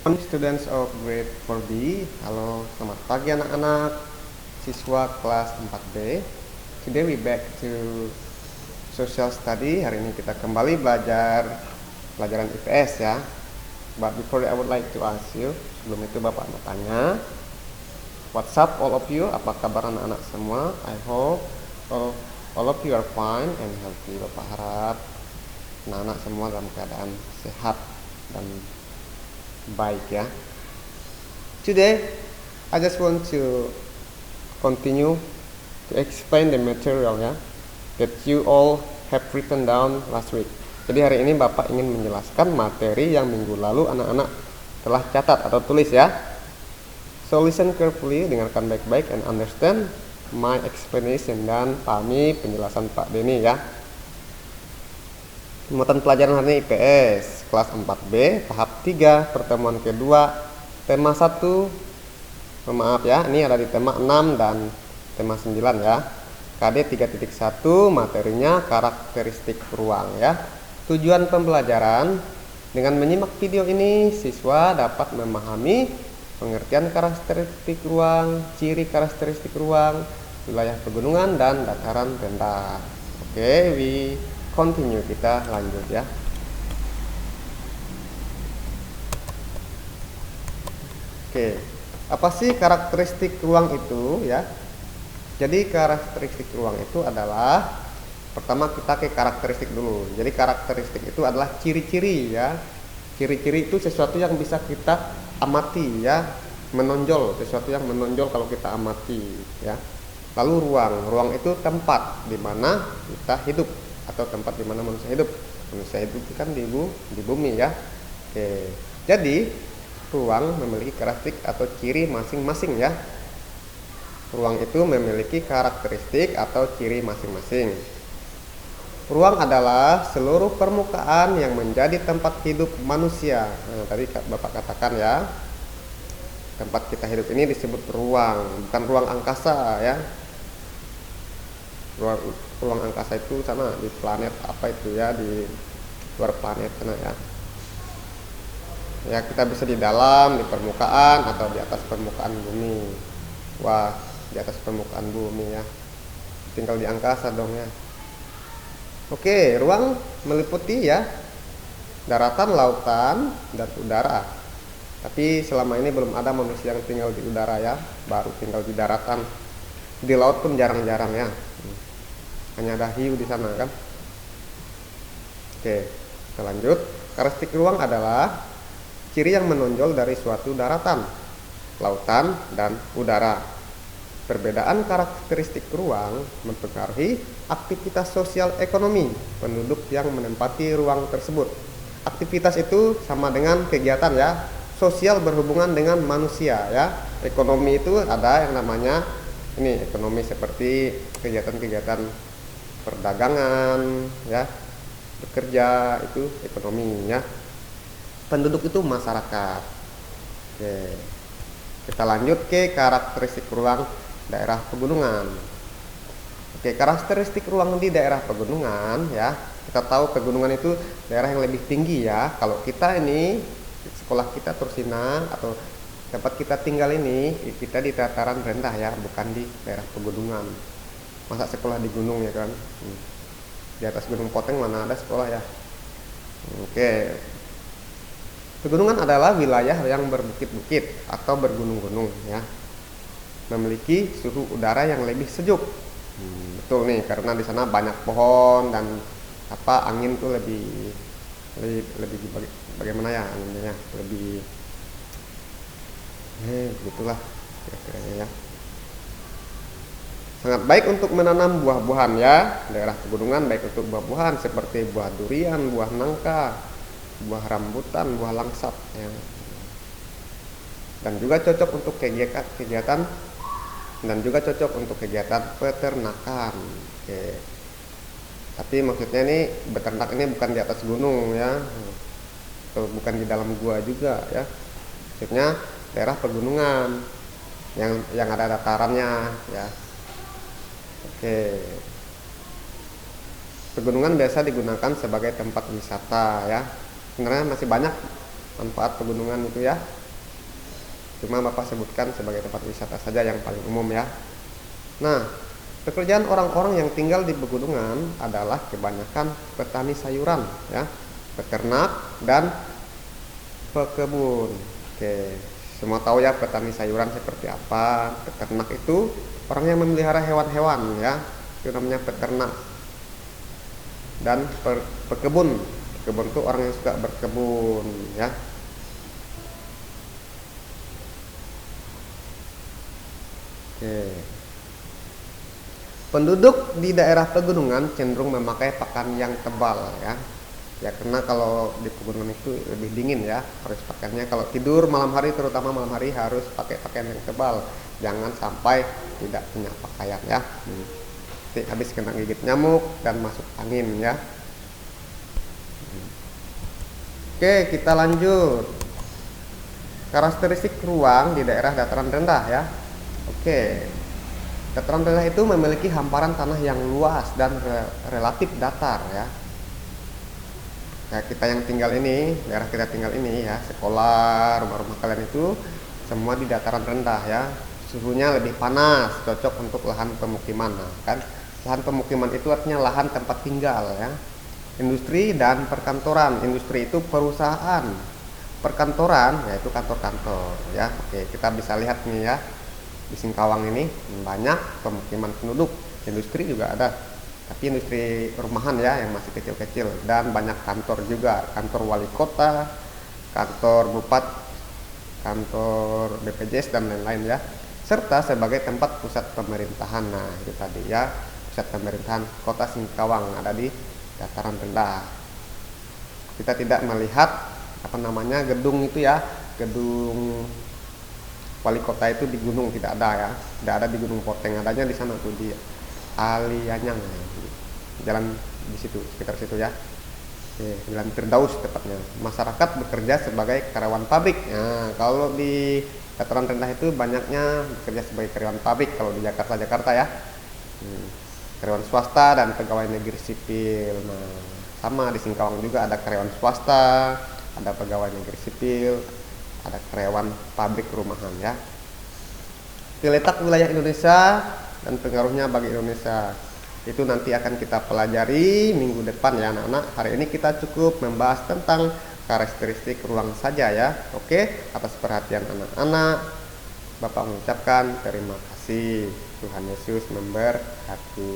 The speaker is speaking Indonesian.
Students of grade 4B, halo selamat pagi anak-anak siswa kelas 4B. Today we back to social study. Hari ini kita kembali belajar pelajaran IPS ya. But before I would like to ask you, sebelum itu Bapak mau tanya, what's up all of you? Apa kabar anak-anak semua? I hope all of you are fine and healthy. Bapak harap anak-anak semua dalam keadaan sehat dan baik ya. Today I just want to continue to explain the material ya that you all have written down last week. Jadi hari ini Bapak ingin menjelaskan materi yang minggu lalu anak-anak telah catat atau tulis ya. So listen carefully, dengarkan baik-baik and understand my explanation, dan pahami penjelasan Pak Denny ya. Muatan pelajaran hari ini IPS kelas 4B tahap 3 pertemuan kedua tema 1. Maaf ya, ini ada di tema 6 dan tema 9 ya. KD 3.1 materinya karakteristik ruang ya. Tujuan pembelajaran, dengan menyimak video ini siswa dapat memahami pengertian karakteristik ruang, ciri karakteristik ruang, wilayah pegunungan dan dataran rendah. Oke, we continue, kita lanjut ya. Oke, apa sih karakteristik ruang itu ya? Jadi karakteristik ruang itu adalah, pertama kita ke karakteristik dulu. Jadi karakteristik itu adalah ciri-ciri ya. Ciri-ciri itu sesuatu yang bisa kita amati ya, menonjol, sesuatu yang menonjol kalau kita amati ya. Lalu ruang itu tempat di mana kita hidup atau tempat di mana manusia hidup. Manusia hidup kan di bumi ya. Oke. Jadi ruang memiliki karakteristik atau ciri masing-masing ya. Ruang itu memiliki karakteristik atau ciri masing-masing. Ruang adalah seluruh permukaan yang menjadi tempat hidup manusia. Nah, tadi Bapak katakan ya, tempat kita hidup ini disebut ruang, bukan ruang angkasa ya. Ruang angkasa itu sana di planet apa itu ya, di luar planet sana ya. Ya, kita bisa di dalam, di permukaan atau di atas permukaan bumi. Wah, di atas permukaan bumi ya. Tinggal di angkasa dong ya. Oke, ruang meliputi ya daratan, lautan, dan udara. Tapi selama ini belum ada manusia yang tinggal di udara ya, baru tinggal di daratan. Di laut pun jarang-jarang ya. Hanya ada hiu di sana kan. Oke, kita lanjut. Karakteristik ruang adalah ciri yang menonjol dari suatu daratan, lautan, dan udara. Perbedaan karakteristik ruang mempengaruhi aktivitas sosial ekonomi penduduk yang menempati ruang tersebut. Aktivitas itu sama dengan kegiatan ya. Sosial berhubungan dengan manusia ya. Ekonomi itu ada yang namanya ini ekonomi seperti kegiatan-kegiatan perdagangan ya, bekerja, itu ekonomi ya. Penduduk itu masyarakat. Oke, kita lanjut ke karakteristik ruang daerah pegunungan. Oke, karakteristik ruang di daerah pegunungan ya, kita tahu pegunungan itu daerah yang lebih tinggi ya. Kalau kita ini sekolah kita Tursina atau tempat kita tinggal ini, kita di dataran rendah ya, bukan di daerah pegunungan. Masa sekolah di gunung ya kan. Di atas Gunung Poteng mana ada sekolah ya. Oke, pegunungan adalah wilayah yang berbukit-bukit atau bergunung-gunung ya, memiliki suhu udara yang lebih sejuk. Betul nih, karena di sana banyak pohon dan angin tuh lebih bagaimana ya anginnya, lebih begitulah kira-kira ya. Sangat baik untuk menanam buah-buahan ya. Daerah pegunungan baik untuk buah-buahan seperti buah durian, buah nangka, buah rambutan, buah langsat ya. Dan juga cocok untuk kegiatan peternakan. Oke. Tapi maksudnya ini beternak ini bukan di atas gunung ya. Atau bukan di dalam gua juga ya. Maksudnya daerah pegunungan yang ada datarannya ya. Oke. Pegunungan biasa digunakan sebagai tempat wisata ya. Sebenarnya masih banyak manfaat pegunungan itu ya. Cuma Bapak sebutkan sebagai tempat wisata saja yang paling umum ya. Nah, pekerjaan orang-orang yang tinggal di pegunungan adalah kebanyakan petani sayuran ya, peternak dan pekebun. Oke, semua tahu ya petani sayuran seperti apa. Peternak itu orang yang memelihara hewan-hewan ya, itu namanya peternak. Dan pekebun, pekebun itu orang yang suka berkebun ya. Oke. Penduduk di daerah pegunungan cenderung memakai pakaian yang tebal ya. Ya karena kalau di pegunungan itu lebih dingin ya, harus pakaiannya kalau tidur malam hari, terutama malam hari harus pakai pakaian yang tebal. Jangan sampai tidak punya pakaian ya. Nanti habis kena gigit nyamuk dan masuk angin ya. Oke, kita lanjut. Karakteristik ruang di daerah dataran rendah ya. Oke, dataran rendah itu memiliki hamparan tanah yang luas dan relatif datar ya. Kayak kita yang tinggal ini, daerah kita tinggal ini ya, sekolah, rumah-rumah kalian itu semua di dataran rendah ya. Suhunya lebih panas, cocok untuk lahan pemukiman. Nah, kan lahan pemukiman itu artinya lahan tempat tinggal ya. Industri dan perkantoran. Industri itu perusahaan. Perkantoran yaitu kantor-kantor ya. Oke, kita bisa lihat nih ya. Di Singkawang ini banyak pemukiman penduduk, industri juga ada, tapi industri rumahan ya yang masih kecil-kecil, dan banyak kantor juga, kantor wali kota, kantor bupati, kantor BPJS dan lain-lain ya, serta sebagai tempat pusat pemerintahan. Nah itu tadi ya, pusat pemerintahan kota Singkawang ada di dataran rendah. Kita tidak melihat apa namanya gedung itu ya, gedung wali kota itu di gunung, tidak ada ya, tidak ada di Gunung Poteng, adanya di sana tuh di Alianyang, jalan di situ, sekitar situ ya. Oke, Jalan Firdaus tepatnya. Masyarakat bekerja sebagai karyawan pabrik. Nah, kalau di dataran rendah itu banyaknya bekerja sebagai karyawan pabrik kalau di Jakarta ya. Karyawan swasta dan pegawai negeri sipil. Nah, sama di Singkawang juga ada karyawan swasta, ada pegawai negeri sipil, ada karyawan pabrik rumahan ya. Letak wilayah Indonesia dan pengaruhnya bagi Indonesia itu nanti akan kita pelajari minggu depan ya anak-anak. Hari ini kita cukup membahas tentang karakteristik ruang saja ya. Oke, atas perhatian anak-anak Bapak mengucapkan terima kasih. Tuhan Yesus memberkati.